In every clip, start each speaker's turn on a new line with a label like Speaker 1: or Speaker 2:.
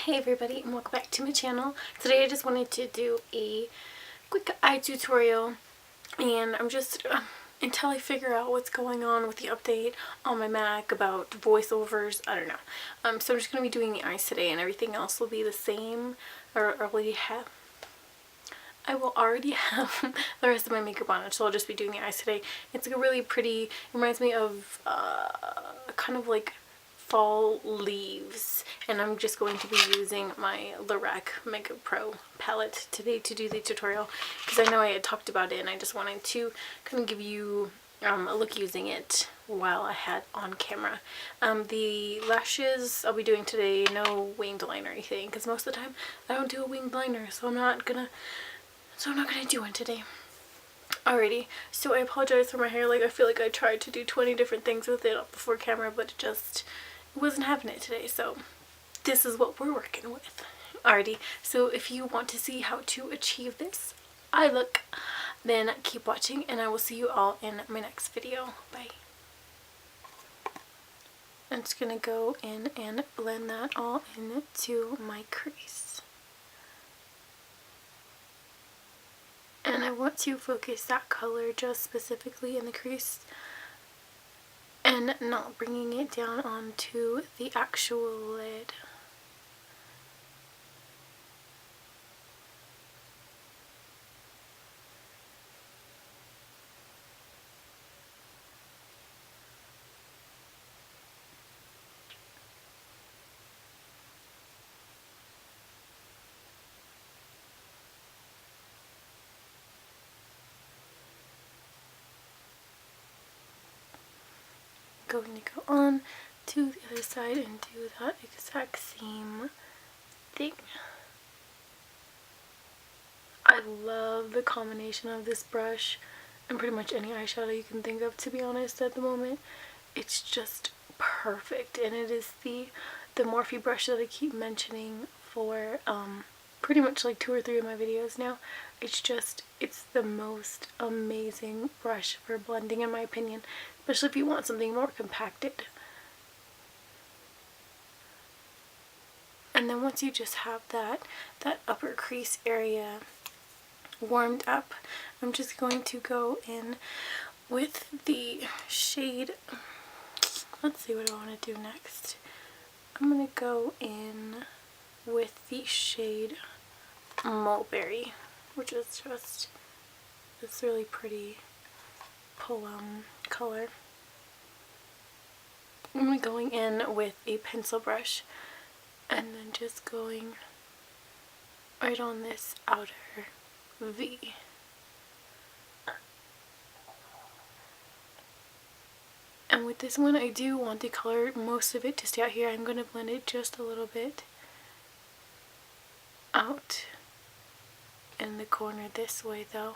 Speaker 1: Hey everybody, and welcome back to my channel. Today I just wanted to do a quick eye tutorial, and I'm just until I figure out what's going on with the update on my Mac about voiceovers. I don't know. So I'm just going to be doing the eyes today, and everything else will be the same, or I will already have the rest of my makeup on it, so I'll just be doing the eyes today. It's like a really pretty, it reminds me of kind of like fall leaves, and I'm just going to be using my Lorac MegaPro palette today to do the tutorial, because I know I had talked about it and I just wanted to kind of give you a look using it while I had on camera. The lashes I'll be doing today, no winged line or anything, because most of the time I don't do a winged liner, so I'm not gonna do one today. Alrighty, so I apologize for my hair. Like, I feel like I tried to do 20 different things with it before camera, but it wasn't having it today, so this is what we're working with. Alrighty, so if you want to see how to achieve this eye look, then keep watching, and I will see you all in my next video. Bye. I'm just gonna go in and blend that all into my crease. And I want to focus that color just specifically in the crease and not bringing it down onto the actual lid. Going to go on to the other side and do that exact same thing. I love the combination of this brush and pretty much any eyeshadow you can think of, to be honest, at the moment. It's just perfect, and it is the Morphe brush that I keep mentioning for pretty much like 2 or 3 of my videos now. It's the most amazing brush for blending, in my opinion, especially if you want something more compacted. And then once you just have that upper crease area warmed up, I'm just going to go in with the shade, let's see what I want to do next. I'm going to go in with the shade Mulberry, which is just this really pretty plum color. I'm going in with a pencil brush and then just going right on this outer V. And with this one, I do want the color, most of it, to stay out here. I'm going to blend it just a little bit out in the corner this way though.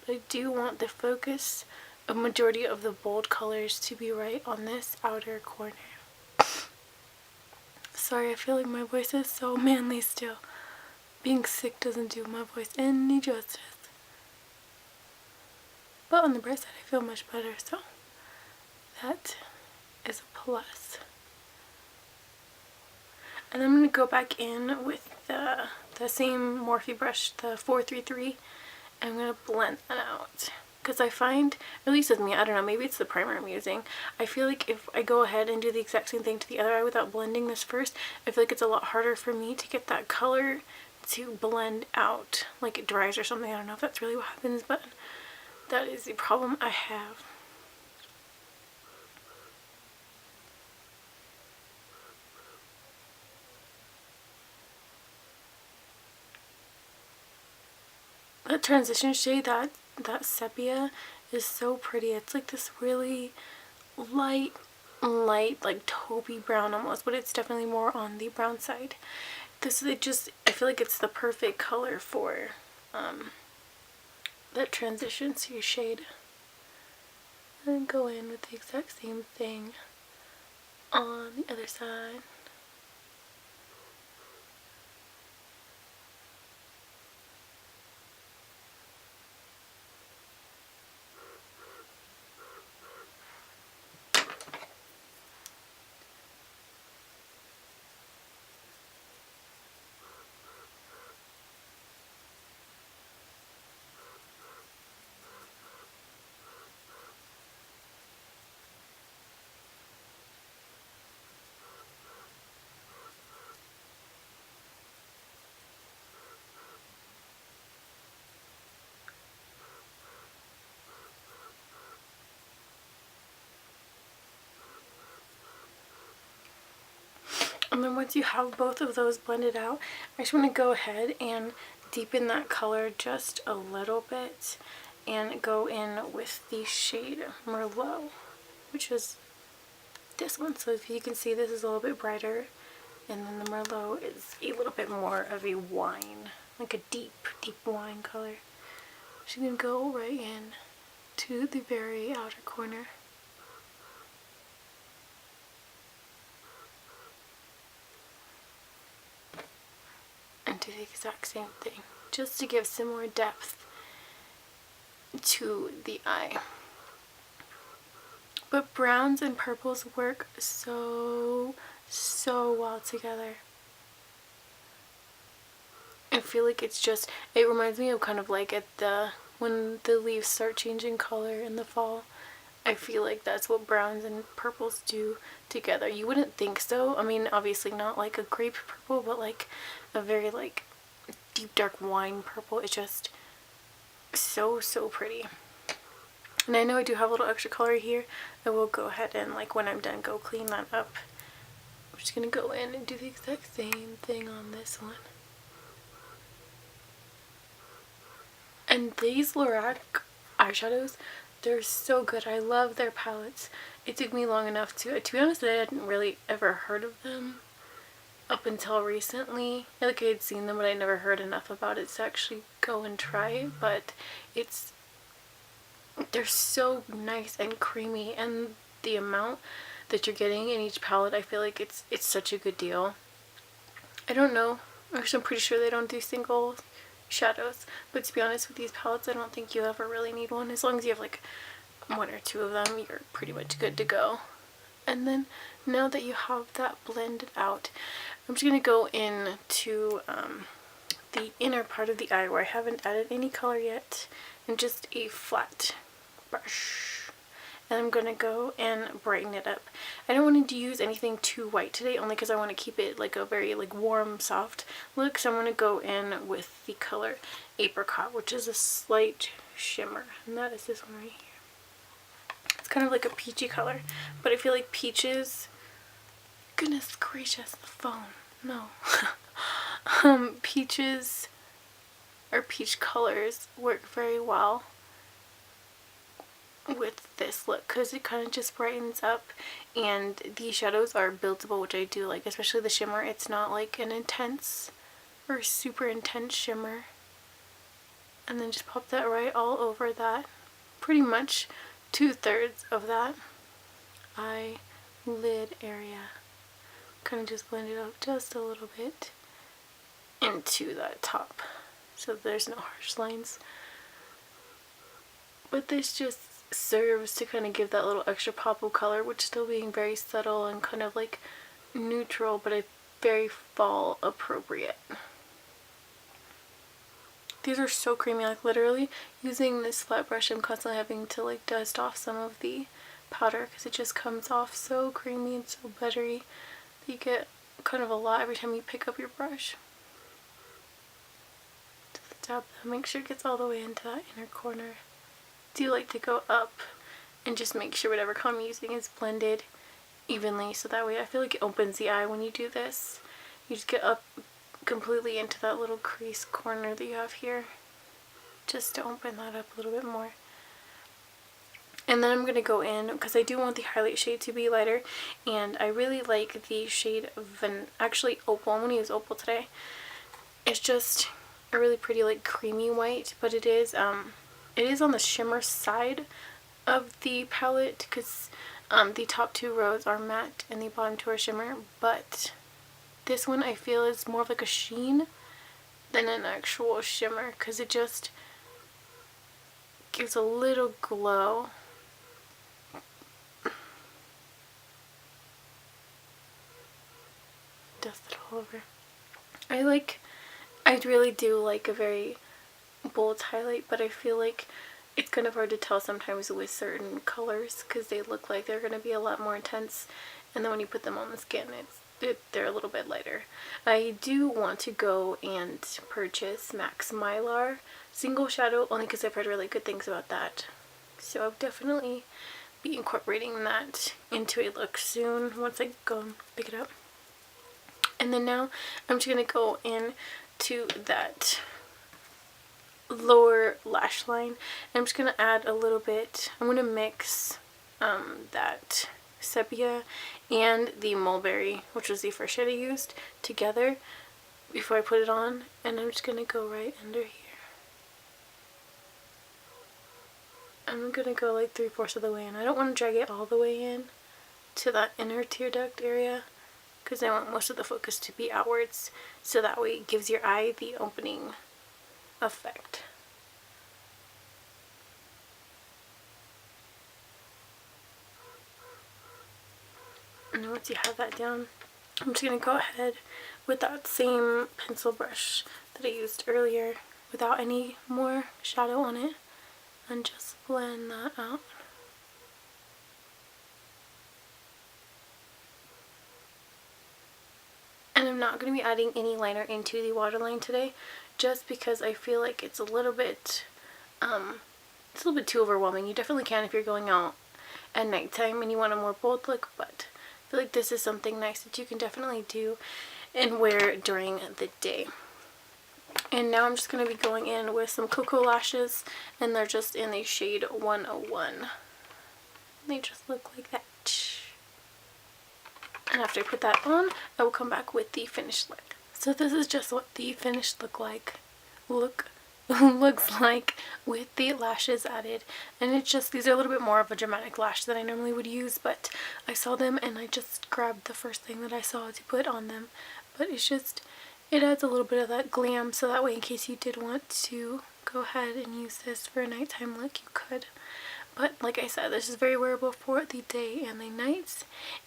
Speaker 1: But I do want the focus, a majority of the bold colors, to be right on this outer corner. Sorry, I feel like my voice is so manly still. Being sick doesn't do my voice any justice. But on the bright side, I feel much better, so that is a plus. And I'm going to go back in with the same Morphe brush, the 433, and I'm going to blend that out. Because I find, at least with me, I don't know, maybe it's the primer I'm using, I feel like if I go ahead and do the exact same thing to the other eye without blending this first, I feel like it's a lot harder for me to get that color to blend out, like it dries or something. I don't know if that's really what happens, but that is the problem I have. That transition shade, that sepia, is so pretty. It's like this really light, like taupey brown almost, but it's definitely more on the brown side. I feel like it's the perfect color for that transition shade. And go in with the exact same thing on the other side. once you have both of those blended out, I just want to go ahead and deepen that color just a little bit and go in with the shade Merlot, which is this one. So if you can see, this is a little bit brighter, and then the Merlot is a little bit more of a wine, like a deep wine color. So you can go right in to the very outer corner. And do the exact same thing, just to give some more depth to the eye. But browns and purples work so well together. I feel like it's just, it reminds me of kind of like when the leaves start changing color in the fall. I feel like that's what browns and purples do together. You wouldn't think so. I mean, obviously not like a grape purple, but like a very like deep dark wine purple. It's just so pretty. And I know I do have a little extra color here. I will go ahead and, like, when I'm done, go clean that up. I'm just gonna go in and do the exact same thing on this one. And these Lorac eyeshadows, they're so good. I love their palettes. It took me long enough to be honest, I hadn't really ever heard of them up until recently. Like, I had seen them, but I never heard enough about it to actually go and try it. But they're so nice and creamy, and the amount that you're getting in each palette, I feel like it's such a good deal. I don't know, actually I'm pretty sure they don't do single shadows, but to be honest with these palettes, I don't think you ever really need one. As long as you have like one or two of them, you're pretty much good to go. And then now that you have that blended out, I'm just going to go into the inner part of the eye where I haven't added any color yet, and just a flat brush, and I'm gonna go and brighten it up. I don't want to use anything too white today, only because I want to keep it like a very like warm, soft look. So I'm gonna go in with the color Apricot, which is a slight shimmer, and that is this one right here. It's kind of like a peachy color, but I feel like peaches, goodness gracious, the phone, no. Peaches or peach colors work very well with this look because it kind of just brightens up, and these shadows are buildable, which I do like, especially the shimmer. It's not like an intense or super intense shimmer. And then just pop that right all over that, pretty much 2/3 of that eyelid area. Kind of just blend it up just a little bit into that top, so there's no harsh lines. But this just serves to kind of give that little extra pop of color, which still being very subtle and kind of like neutral, but very fall appropriate. These are so creamy, like literally using this flat brush, I'm constantly having to like dust off some of the powder because it just comes off so creamy and so buttery that you get kind of a lot every time you pick up your brush. Just dab that, make sure it gets all the way into that inner corner. Do like to go up and just make sure whatever color I'm using is blended evenly, so that way I feel like it opens the eye when you do this. You just get up completely into that little crease corner that you have here, just to open that up a little bit more. And then I'm going to go in, because I do want the highlight shade to be lighter, and I really like the shade actually Opal. I'm going to use Opal today. It's just a really pretty like creamy white, but it is on the shimmer side of the palette, because the top two rows are matte and the bottom two are shimmer, but this one I feel is more of like a sheen than an actual shimmer, because it just gives a little glow. Dust it all over. I really do like a very bold highlight, but I feel like it's kind of hard to tell sometimes with certain colors because they look like they're going to be a lot more intense, and then when you put them on the skin they're a little bit lighter. I do want to go and purchase Max Mylar Single Shadow, only because I've heard really good things about that. So I'll definitely be incorporating that into a look soon once I go and pick it up. And then now I'm just going to go in to that lower lash line. I'm just going to add a little bit. I'm going to mix that sepia and the mulberry, which was the first shade I used, together before I put it on. And I'm just going to go right under here. I'm going to go like 3/4 of the way in. I don't want to drag it all the way in to that inner tear duct area, because I want most of the focus to be outwards, so that way it gives your eye the opening effect. And then once you have that down, I'm just going to go ahead with that same pencil brush that I used earlier without any more shadow on it, and just blend that out. And I'm not going to be adding any liner into the waterline today, just because I feel like it's a little bit too overwhelming. You definitely can if you're going out at nighttime and you want a more bold look, but I feel like this is something nice that you can definitely do and wear during the day. And now I'm just going to be going in with some Cocoa lashes, and they're just in the shade 101. They just look like that. And after I put that on, I will come back with the finished look. So this is just what the finished looks like with the lashes added. And it's just, these are a little bit more of a dramatic lash than I normally would use, but I saw them and I just grabbed the first thing that I saw to put on them. But it's just, it adds a little bit of that glam, so that way in case you did want to go ahead and use this for a nighttime look, you could. But like I said, this is very wearable for the day and the nights.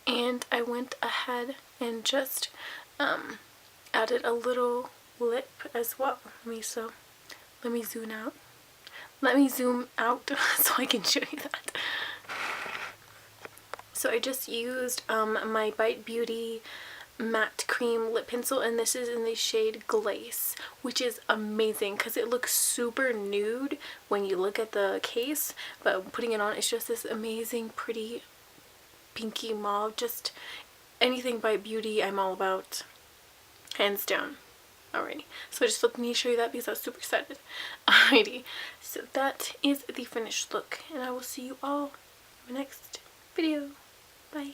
Speaker 1: And I went ahead and just added a little lip as well. Let me zoom out. Let me zoom out so I can show you that. So I just used my Bite Beauty matte cream lip pencil, and this is in the shade Glace, which is amazing because it looks super nude when you look at the case, but putting it on, it's just this amazing pretty pinky mauve. Just anything Bite Beauty I'm all about, hands down. Alrighty, so I just let me show you that because I was super excited. Alrighty, so that is the finished look, and I will see you all in my next video. Bye.